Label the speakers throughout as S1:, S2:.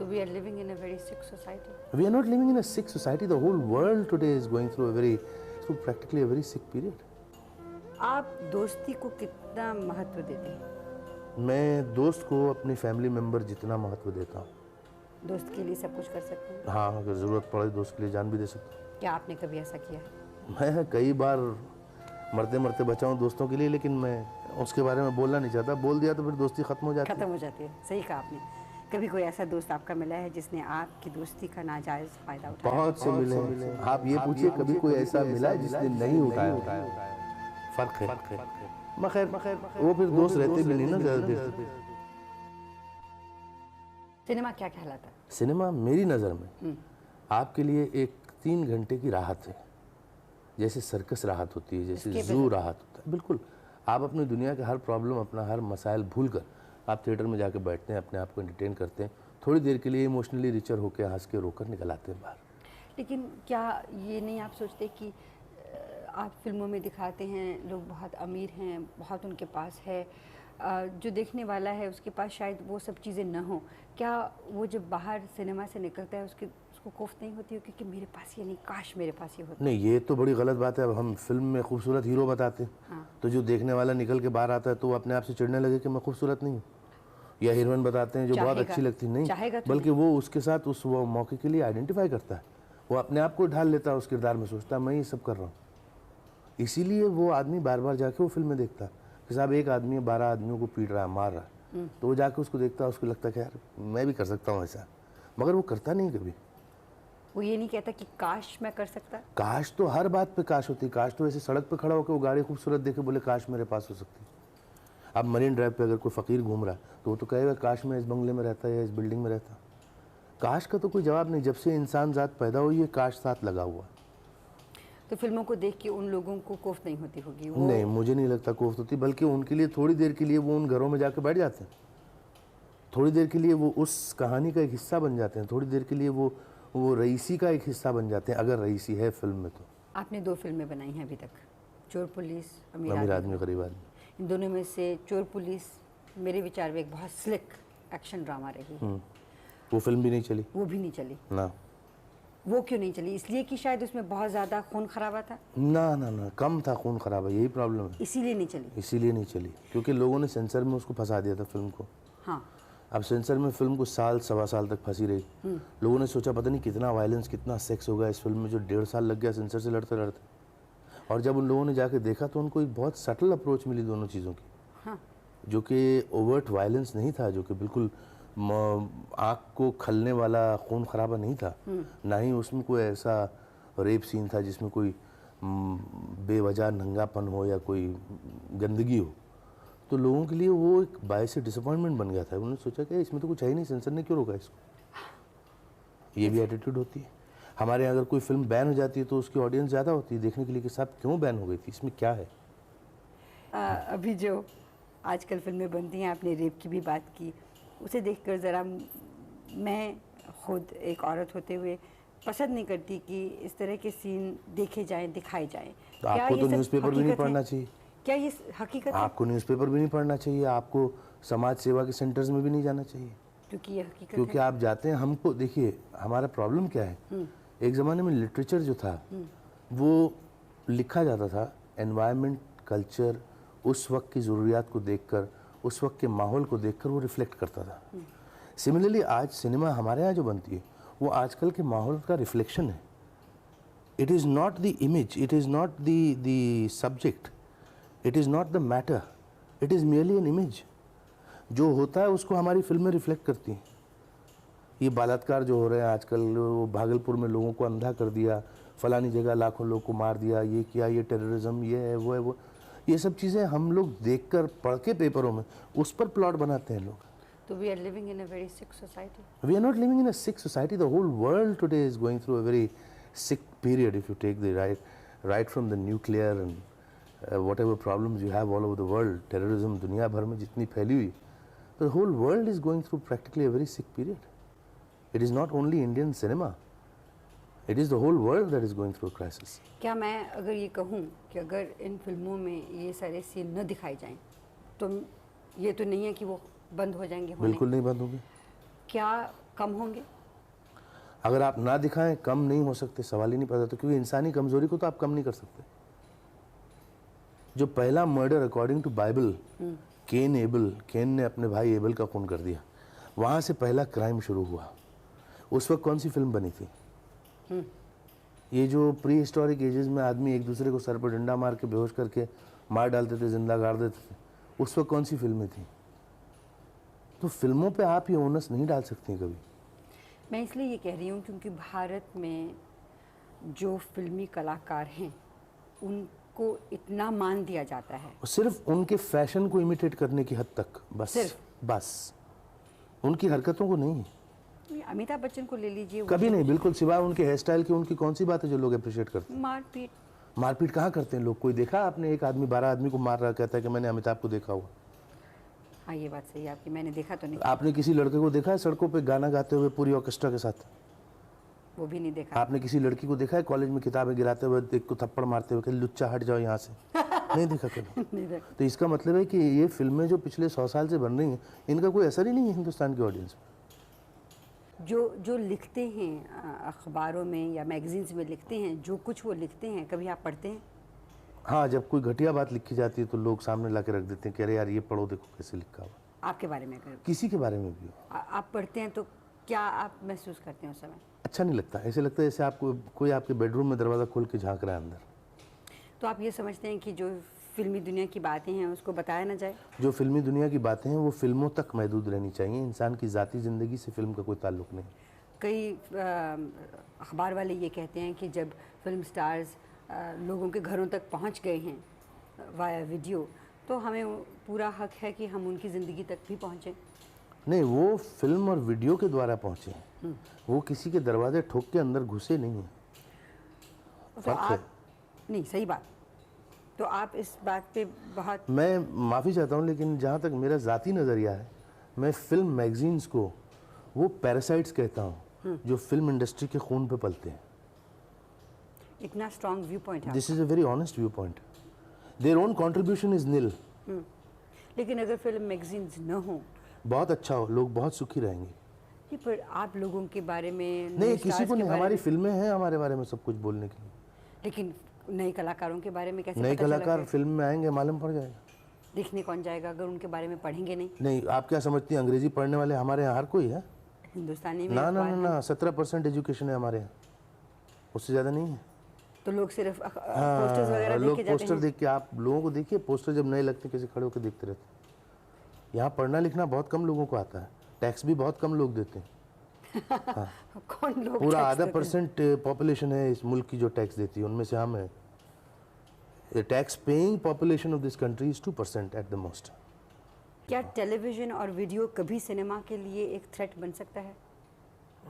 S1: So we are living in a very sick society.
S2: We are not living in a sick society. The whole world today is going through practically a very sick period.
S1: आप दोस्ती को कितना महत्व देते हैं?
S2: मैं दोस्त को अपनी फैमिली मेंबर जितना महत्व देता हूँ।
S1: दोस्त के लिए सब कुछ कर सकते हैं?
S2: हाँ, अगर ज़रूरत पड़े दोस्त के लिए जान भी दे सकता हूँ।
S1: क्या आपने कभी ऐसा किया है?
S2: मैं कई बार मरते मरते बचा हूँ दोस्तों के लिए, लेकिन मैं उसके बारे में बोलना नहीं चाहता। बोल दिया तो फिर दोस्ती खत्म हो जाती है।
S1: सही कहा आपने। कभी कोई ऐसा दोस्त आपका मिला है जिसने आपकी दोस्ती का नाजायज फायदा उठाया?
S2: बहुत से मिले हैं। आप ये पूछिए कभी कोई ऐसा मिला है जिसने नहीं उठाया? फर्क है। मखैर वो फिर दोस्त रहते भी नहीं ना ज़्यादा देर।
S1: सिनेमा क्या कहलाता है?
S2: सिनेमा मेरी नज़र में आपके लिए एक 3 घंटे की राहत है। जैसे सर्कस राहत होती है, जैसे जू राहत होता है। बिल्कुल, आप अपनी दुनिया के हर प्रॉब्लम, अपना हर मसाइल भूल कर आप थिएटर में जाके बैठते हैं, अपने आप को एंटरटेन करते हैं, थोड़ी देर के लिए इमोशनली रिचर होकर हंस के रोकर निकल आते हैं बाहर।
S1: लेकिन क्या ये नहीं आप सोचते कि आप फिल्मों में दिखाते हैं लोग बहुत अमीर हैं, बहुत उनके पास है, जो देखने वाला है उसके पास शायद वो सब चीज़ें न हो, क्या वो जब बाहर सिनेमा से निकलता है उसको कोफ्त नहीं होती हो क्योंकि मेरे पास ये नहीं, काश मेरे पास ये होता?
S2: नहीं, ये तो बड़ी गलत बात है। अब हम फिल्म में खूबसूरत हीरो बताते हैं, हाँ। तो जो देखने वाला निकल के बाहर आता है तो वो अपने आप से चिढ़ने लगे कि मैं खूबसूरत नहीं हूँ, या हीरोइन बताते हैं जो बहुत अच्छी लगती नहीं, बल्कि वो उसके साथ उस वो मौके के लिए आइडेंटिफाई करता है, वो अपने आप को ढाल लेता है उस किरदार में, सोचता है मैं ये सब कर रहा हूँ। इसीलिए वो आदमी बार बार जाके वो फिल्में देखता है कि साहब एक आदमी 12 आदमियों को पीट रहा है, मार रहा है, तो वो जाके उसको देखता है, उसको लगता है कि यार मैं भी कर सकता हूँ ऐसा, मगर वो करता नहीं कभी।
S1: वो ये नहीं कहता कि काश मैं कर सकता।
S2: काश तो हर बात पे काश होती है। काश तो ऐसे सड़क पे खड़ा होकर वो गाड़ी खूबसूरत देखे बोले काश मेरे पास हो सकती। अब मरीन ड्राइव पे अगर कोई फ़कीर घूम रहा है तो वो तो कहेगा काश मैं इस बंगले में रहता या इस बिल्डिंग में रहता। काश का तो कोई जवाब नहीं। जब से इंसान ज़ात पैदा हुई है काश साथ लगा हुआ।
S1: तो फिल्मों को देख के उन लोगों को कोफ्त नहीं होती होगी?
S2: नहीं, मुझे नहीं लगता कोफ्त होती, बल्कि उनके लिए थोड़ी देर के लिए वो उन घरों में जाके बैठ जाते हैं, थोड़ी देर के लिए वो उस कहानी का एक हिस्सा बन जाते हैं, थोड़ी देर के लिए वो रईसी का एक हिस्सा बन जाते हैं, अगर रईसी है फिल्म में तो।
S1: आपने 2 फिल्में बनाई हैं अभी तक, चोर पुलिस,
S2: अमीर आदमी गरीब आदमी।
S1: इन दोनों में से चोर पुलिस मेरे विचार में एक बहुत स्लिक एक्शन ड्रामा रही है।
S2: वो फिल्म भी नहीं चली।
S1: वो भी नहीं चली
S2: ना।
S1: वो क्यों नहीं चली? इसलिए कि शायद उसमें बहुत ज़्यादा खून खराबा था?
S2: ना, कम था खून खराबा, यही प्रॉब्लम है।
S1: इसीलिए नहीं चली?
S2: इसीलिए नहीं चली क्योंकि लोगों ने सेंसर में उसको फंसा दिया था फिल्म को।
S1: हाँ।
S2: अब सेंसर में फिल्म को साल सवा साल तक फंसी रही। लोगों ने सोचा पता नहीं कितना वायलेंस, कितना सेक्स होगा इस फिल्म में, जो 1.5 साल लग गया सेंसर से लड़ते लड़ते। और जब उन लोगों ने जाके देखा तो उनको एक बहुत सटल अप्रोच मिली दोनों चीज़ों की,
S1: हाँ। जो
S2: कि ओवर्ट वायलेंस नहीं था, जो कि बिल्कुल आँख को खलने वाला खून खराबा नहीं था, ना ही उसमें कोई ऐसा रेप सीन था जिसमें कोई बेवजह नंगापन हो या कोई गंदगी हो। तो लोगों के लिए वो एक बायस डिसअपॉइंटमेंट बन गया था। उन्होंने सोचा कि इसमें तो कुछ है ही नहीं, सेंसर ने क्यों रोका इसको। ये भी एटीट्यूड होती है हमारे यहाँ। अगर कोई फिल्म बैन हो जाती है तो उसकी ऑडियंस ज़्यादा होती है देखने के लिए कि साहब क्यों बैन हो गई थी, इसमें क्या है।
S1: अभी जो आजकल फिल्में बनती हैं, आपने रेप की भी बात की, उसे देखकर ज़रा मैं खुद एक औरत होते हुए पसंद नहीं करती कि इस तरह के सीन देखे जाएं, दिखाए जाएं।
S2: तो आपको तो न्यूज़पेपर भी नहीं पढ़ना चाहिए।
S1: क्या ये हकीकत है?
S2: आपको न्यूज़पेपर भी नहीं पढ़ना चाहिए, आपको समाज सेवा के सेंटर्स में भी नहीं जाना चाहिए,
S1: क्योंकि ये हकीकत
S2: क्योंकि आप जाते हैं। हमको देखिए हमारा प्रॉब्लम क्या है, एक ज़माने में लिटरेचर जो था वो लिखा जाता था एनवायरनमेंट, कल्चर, उस वक्त की ज़रूरियात को देखकर, उस वक्त के माहौल को देखकर वो रिफ्लेक्ट करता था। सिमिलरली आज सिनेमा हमारे यहाँ जो बनती है वो आजकल के माहौल का रिफ्लेक्शन है। It is not the image, it is not the subject, it is not the matter, it is merely an image. जो होता है उसको हमारी फिल्में रिफ्लेक्ट करती हैं। ये बलात्कार जो हो रहे हैं आजकल, वो भागलपुर में लोगों को अंधा कर दिया, फलानी जगह लाखों लोग को मार दिया, ये किया, ये टेररिज्म, ये है, वो है, वो, ये सब चीज़ें हम लोग देखकर पढ़ के पेपरों में उस पर प्लॉट बनाते हैं लोग।
S1: तो we are living in a very sick society.
S2: We are not living in a sick society. The whole world today is going through a very sick period. If you take the right from the nuclear and whatever problems you have all over the world, terrorism दुनिया भर में जितनी फैली हुई, the whole world is going through practically a very sick period. It is not only Indian cinema, it is the whole world that is going through a crisis.
S1: क्या मैं अगर ये कहूँ कि अगर इन फिल्मों में ये सारे सीन न दिखाए जाएं तो ये तो नहीं है कि वो बंद हो जाएंगे होने?
S2: बिल्कुल नहीं बंद होंगे।
S1: क्या कम होंगे?
S2: अगर आप ना दिखाएं, कम नहीं हो सकते, सवाल ही नहीं पैदा होता, क्योंकि इंसानी कमजोरी को तो आप कम नहीं कर सकते। जो पहला मर्डर अकॉर्डिंग टू बाइबल, केन ने अपने भाई एबल का खून कर दिया, वहां से पहला क्राइम शुरू हुआ। उस वक्त कौन सी फिल्म बनी थी? ये जो प्री हिस्टोरिक एजेस में आदमी एक दूसरे को सर पर डंडा मार के बेहोश करके मार डालते थे, जिंदा गाड़ देते थे, उस वक्त कौन सी फिल्में थी? तो फिल्मों पे आप ये ओनस नहीं डाल सकती कभी।
S1: मैं इसलिए ये कह रही हूँ क्योंकि भारत में जो फिल्मी कलाकार हैं उनको इतना मान दिया जाता है,
S2: सिर्फ उनके फैशन को इमिटेट करने की हद तक, बस उनकी हरकतों को नहीं।
S1: अमिताभ बच्चन को ले लीजिए,
S2: कभी नहीं, बिल्कुल, सिवाय उनके हेयर स्टाइल की उनकी कौन सी बात है जो लोग अप्रिशिएट करते हैं? मारपीट कहाँ करते हैं लोग? कोई देखा आपने एक आदमी 12 आदमी को मार रहा कहता है कि मैंने अमिताभ को देखा हुआ?
S1: हाँ, ये बात सही है आपकी, मैंने देखा तो नहीं।
S2: आपने किसी लड़के को देखा है सड़कों पे गाना गाते हुए पूरी ऑर्केस्ट्रा के साथ?
S1: वो भी नहीं देखा।
S2: आपने किसी लड़की को देखा है कॉलेज में किताबें गिराते हुए, एक को थप्पड़ मारते हुए कि लुच्चा हट जाओ यहाँ से? नहीं देखा कभी।
S1: नहीं देखा।
S2: तो इसका मतलब है कि ये फिल्में जो पिछले 100 साल से बन रही हैं, इनका कोई असर ही नहीं है हिंदुस्तान की ऑडियंस में।
S1: जो लिखते हैं अखबारों में या मैगजीन्स में लिखते हैं, जो कुछ वो लिखते हैं, कभी आप पढ़ते हैं?
S2: हाँ, जब कोई घटिया बात लिखी जाती है तो लोग सामने ला के रख देते हैं कि अरे यार ये पढ़ो, देखो कैसे लिखा हुआ।
S1: आपके बारे में अगर
S2: किसी के बारे में भी हो,
S1: आप पढ़ते हैं तो क्या आप महसूस करते हैं उस समय?
S2: अच्छा नहीं लगता। ऐसे लगता है जैसे आपको कोई आपके बेडरूम में दरवाज़ा खोल के झांक रहा है अंदर।
S1: तो आप ये समझते हैं कि जो फिल्मी दुनिया की बातें हैं उसको बताया ना जाए?
S2: जो फिल्मी दुनिया की बातें हैं वो फिल्मों तक महदूद रहनी चाहिए, इंसान की ज़ाती ज़िंदगी से फिल्म का कोई ताल्लुक नहीं।
S1: कई अखबार वाले ये कहते हैं कि जब फिल्म स्टार्स लोगों के घरों तक पहुंच गए हैं वाया वीडियो, तो हमें पूरा हक है कि हम उनकी ज़िंदगी तक भी पहुँचें।
S2: नहीं, वो फिल्म और वीडियो के द्वारा पहुँचे हैं, वो किसी के दरवाजे ठोक के अंदर घुसे नहीं हैं।
S1: तो आप नहीं, सही बात। तो आप इस बात पे बहुत,
S2: मैं माफ़ी चाहता हूँ, लेकिन जहाँ तक मेरा ज़ाती नज़रिया है, मैं फिल्म मैगजीन्स को वो पैरासाइट्स कहता हूँ जो फिल्म इंडस्ट्री के खून पे पलते हैं।
S1: इतना स्ट्रॉन्ग व्यू पॉइंट है।
S2: This is a very honest view point. Their own contribution is nil.
S1: लेकिन अगर फिल्म मैगजीन्स न हो,
S2: बहुत अच्छा हो, लोग बहुत सुखी रहेंगे।
S1: नहीं, पर आप लोगों के बारे में
S2: नहीं, किसी को नहीं, हमारी फिल्में हैं हमारे बारे में सब कुछ बोलने के लिए।
S1: लेकिन नए कलाकारों के बारे में कैसे
S2: नए
S1: पता चला?
S2: कलाकार फिल्म में आएंगे, मालूम पड़ जाएगा।
S1: देखने कौन जाएगा अगर उनके बारे में पढ़ेंगे नहीं?
S2: नहीं, आप क्या समझती हैं अंग्रेजी पढ़ने वाले हमारे यहाँ हर कोई है?
S1: हिंदुस्तानी में
S2: ना ना ना ना, 17% एजुकेशन है हमारे यहाँ, उससे ज़्यादा नहीं है।
S1: तो लोग सिर्फ पोस्टर्स वगैरह देख के जाते हैं।
S2: पोस्टर देख के, आप लोगों को देखिए, पोस्टर जब नए लगते कैसे खड़े होकर देखते रहते हैं। यहाँ पढ़ना लिखना बहुत कम लोगों को आता है, टैक्स भी बहुत कम लोग देते हैं। हाँ।
S1: कौन लोग?
S2: पूरा आधा % पॉपुलेशन है इस मुल्क की जो टैक्स देती है, उनमें से हम है। The tax paying population of this country is 2% at the most.
S1: क्या टेलीविजन और वीडियो कभी सिनेमा के लिए एक थ्रेट बन सकता है?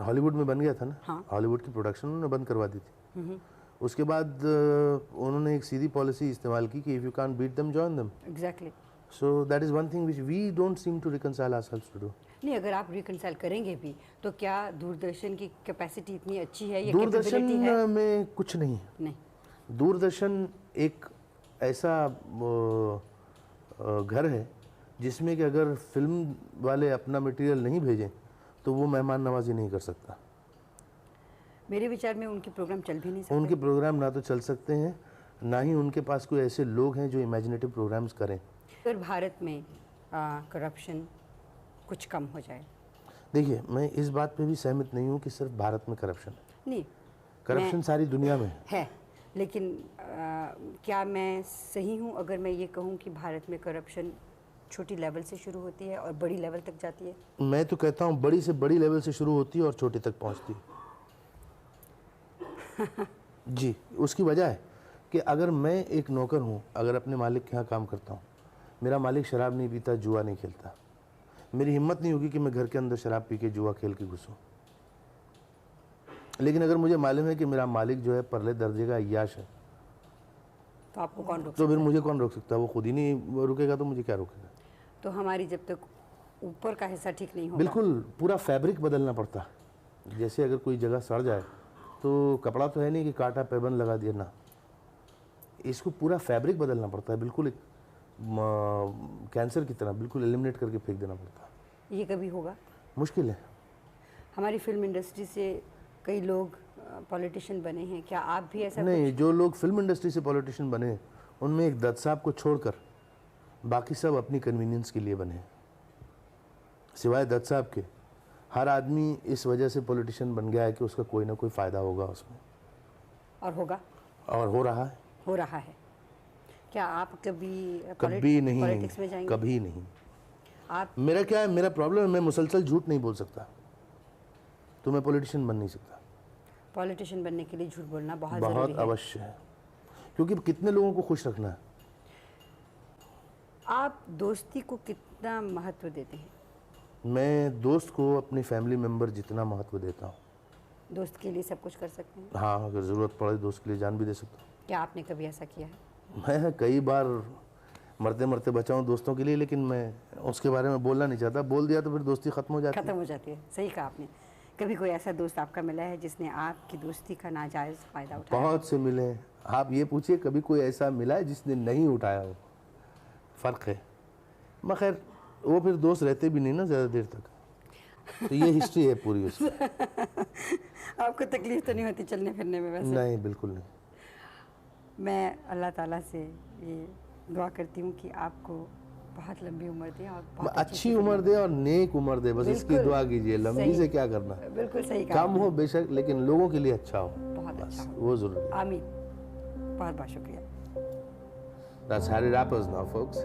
S2: हॉलीवुड में बन गया था ना।
S1: हाँ।
S2: हॉलीवुड की प्रोडक्शन उन्होंने बंद करवा दी थी। उसके बाद उन्होंने एक सीधी पॉलिसी इस्तेमाल की कि if you can't beat them join them.
S1: Exactly.
S2: So that is one thing which we don't seem to reconcile ourselves to do.
S1: नहीं, अगर आप रिकंसाइल करेंगे भी तो क्या दूरदर्शन की कैपेसिटी इतनी अच्छी है या
S2: दूरदर्शन
S1: कैपेबिलिटी है?
S2: में कुछ नहीं है।
S1: नहीं,
S2: दूरदर्शन एक ऐसा घर है जिसमें कि अगर फिल्म वाले अपना मटेरियल नहीं भेजें तो वो मेहमान नवाजी नहीं कर सकता।
S1: मेरे विचार में उनके प्रोग्राम चल भी नहीं सकते।
S2: उनके प्रोग्राम ना तो चल सकते हैं, ना ही उनके पास कोई ऐसे लोग हैं जो इमेजिनेटिव प्रोग्राम्स करें।
S1: अगर भारत में करप्शन कुछ कम हो जाए।
S2: देखिए, मैं इस बात पे भी सहमत नहीं हूँ कि सिर्फ भारत में करप्शन है।
S1: नहीं,
S2: करप्शन सारी दुनिया में
S1: है, लेकिन क्या मैं सही हूँ अगर मैं ये कहूँ कि भारत में करप्शन छोटी लेवल से शुरू होती है और बड़ी लेवल तक जाती है?
S2: मैं तो कहता हूँ बड़ी से बड़ी लेवल से शुरू होती है और छोटे तक पहुँचती है। जी, उसकी वजह है कि अगर मैं एक नौकर हूँ, अगर अपने मालिक के यहाँ काम करता हूँ, मेरा मालिक शराब नहीं पीता, जुआ नहीं खेलता, मेरी हिम्मत नहीं होगी कि मैं घर के अंदर शराब पी के जुआ खेल के घुसूँ। लेकिन अगर मुझे मालूम है कि मेरा मालिक जो है परले दर्जे का अय्याश है,
S1: तो आपको कौन रोक
S2: तो फिर मुझे कौन रोक सकता है? वो खुद ही नहीं रुकेगा तो मुझे क्या रोकेगा?
S1: तो हमारी जब तक ऊपर का हिस्सा ठीक नहीं होगा,
S2: बिल्कुल पूरा फैब्रिक बदलना पड़ता है। जैसे अगर कोई जगह सड़ जाए तो कपड़ा तो है नहीं कि काटा पैबंद लगा दिया ना, इसको पूरा फैब्रिक बदलना पड़ता है, बिल्कुल एक कैंसर की तरह बिल्कुल एलिमिनेट करके फेंक देना पड़ता है।
S1: ये कभी होगा?
S2: मुश्किल है।
S1: हमारी फिल्म इंडस्ट्री से कई लोग पॉलिटिशियन बने हैं, क्या आप भी ऐसा
S2: नहीं, जो लोग फिल्म इंडस्ट्री से पॉलिटिशियन बने उनमें एक दत्त साहब को छोड़कर बाकी सब अपनी कन्वीनियंस के लिए बने हैं। सिवाय दत्त साहब के हर आदमी इस वजह से पॉलिटिशियन बन गया है कि उसका कोई ना कोई फ़ायदा होगा उसमें,
S1: और होगा
S2: और हो रहा है।
S1: हो रहा है। क्या आप कभी
S2: कभी नहीं,
S1: पॉलिटिक्स में जाएंगे?
S2: कभी नहीं।
S1: आप
S2: मेरा क्या है, मेरा प्रॉब्लम है, मैं मुसलसल झूठ नहीं बोल सकता, तो मैं पॉलिटिशियन बन नहीं सकता।
S1: पॉलिटिशियन बनने के लिए झूठ बोलना बहुत ज़रूरी
S2: बहुत
S1: है।
S2: अवश्य है, क्योंकि कितने लोगों को खुश रखना है।
S1: आप दोस्ती को कितना महत्व देते हैं?
S2: मैं दोस्त को अपनी फैमिली मेम्बर जितना महत्व देता हूँ।
S1: दोस्त के लिए सब कुछ कर सकते हैं?
S2: हाँ, अगर ज़रूरत पड़े दोस्त के लिए जान भी दे सकता हूँ।
S1: क्या आपने कभी ऐसा किया है?
S2: मैं कई बार मरते मरते बचा हूँ दोस्तों के लिए, लेकिन मैं उसके बारे में बोलना नहीं चाहता। बोल दिया तो फिर दोस्ती ख़त्म हो जाती है।
S1: ख़त्म हो जाती है, सही कहा आपने। कभी कोई ऐसा दोस्त आपका मिला है जिसने आपकी दोस्ती का नाजायज़ फ़ायदा उठाया?
S2: बहुत से मिले हैं। आप ये पूछिए कभी कोई ऐसा मिला है जिसने नहीं उठाया हो? फ़र्क है। मगर वो फिर दोस्त रहते भी नहीं ना ज़्यादा देर तक, तो ये हिस्ट्री है पूरी उसकी।
S1: आपको तकलीफ तो नहीं होती चलने फिरने में वैसे?
S2: नहीं, बिल्कुल नहीं।
S1: मैं अल्लाह ताला से ये दुआ करती हूँ कि आपको बहुत लंबी उम्र दे और बहुत
S2: अच्छी उम्र दे और नेक उम्र दे, बस इसकी
S1: बिल्कुल,
S2: दुआ कीजिए। लंबी
S1: सही।
S2: से क्या करना,
S1: बिल्कुल सही कहा
S2: कम हो बेशक, लेकिन लोगों के लिए अच्छा हो,
S1: बहुत
S2: बस
S1: अच्छा हो।
S2: वो ज़रूरी है।
S1: आमीन। बहुत बहुत शुक्रिया।
S2: That's Harry Rappers now, folks.